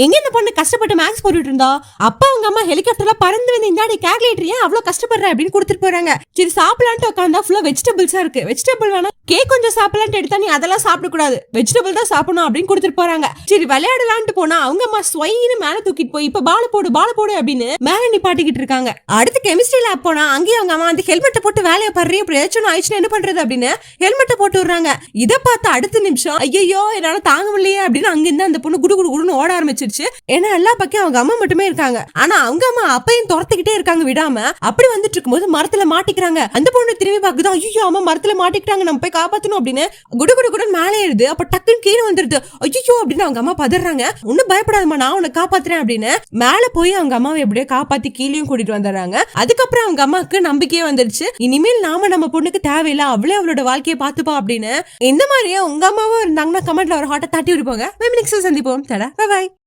எங்க இந்த பொண்ணு கஷ்டப்பட்டு மேக்ஸ் போட்டுட்டு இருந்தா, அப்பா அவங்க அம்மா ஹெலிகாப்டர்ல பறந்து வந்து இந்தாடி கால்குலேட்டர் ஏன் அவ்வளவு கஷ்டப்படுற அப்படின்னு கொடுத்துட்டு போறாங்க. சரி சாப்பிடலான்ட்டு உட்காந்தா ஃபுல்லா வெஜிடபிள்ஸா இருக்கு. வெஜிடபிள் வேணா கேக் கொஞ்சம் சாப்பிடலான்ட்டு எடுத்தா நீ அதெல்லாம் சாப்பிட கூடாது, வெஜிடபிள் தான் சாப்பிடணும் அப்படின்னு கொடுத்துட்டு போறாங்க. சரி விளையாடலான்ட்டு போனா அவங்க அம்மா ஸ்வைன்னு மேல தூக்கிட்டு போய் இப்ப பால் போடு அப்படின்னு மேல நிப்பாட்டிக்கிட்டு இருக்காங்க. அடுத்து கெமிஸ்ட்ரி லேப் போனா அங்கேயும் அவங்க அம்மா அந்த ஹெல்மெட்டை போட்டு வேலையை படுறீ, அப்படி ஏதாச்சும் ஆயிடுச்சுன்னா என்ன பண்றது அப்படின்னு ஹெல்மெட்டை போட்டு விடுறாங்க. இதை பார்த்து அடுத்த நிமிஷம் ஐயோ என்னால தாங்க முடியலையே அப்படின்னு அங்கிருந்து அந்த பொண்ணு குடு குடு குடுன்னு ஓட ஆரம்பிச்சிருச்சு. ஏன்னா எல்லா பக்கம் அவங்க அம்மா மட்டுமே இருக்காங்க. ஆனா அவங்க அம்மா அப்பையும் துரத்துக்கிட்டே இருக்காங்க விடாம. அப்படி வந்துட்டு இருக்கும்போது மரத்துல மாட்டிக்கிறாங்க. அந்த பொண்ணு திரும்பி பாக்குது, ஐயோ அம்மா மரத்துல மாட்டிக்கிட்டாங்க, நம்ம போய் காப்பாத்தணும் அப்படின்னு குடு குடு குடுன்னு மேலே ஏறுது. அப்ப டக்குன்னு கீழே வந்துருது. ஐயோ அப்படின்னு அவங்க அம்மா பதறாங்க. ஒன்னும் பயப்படாதம்மா, நான் உன்னை காப்பாத்துறேன் அப்படின்னு மேல போய் அவங்க அம்மாவை எப்படியோ காப்பாத்தி கீழேயும் கூட்டிட்டு வந்துடுறாங்க. அதுக்கப்புறம் அவங்க அம்மாவுக்கு நம்பிக்கையே வந்துருச்சு, இனிமேல் நாம நம்ம பொண்ணுக்கு தேவையில்லை, அவளே அவளோட வாழ்க்கையை பாத்துப்பா அப்படின்னு. இந்த மாதிரியே உங்க அம்மாவும் இருந்தாங்கன்னா கமெண்ட்ல ஒரு ஹாட்டை தட்டி விடுப்போங்க. நெக்ஸ்ட் சந்திப்போம். தடா பை.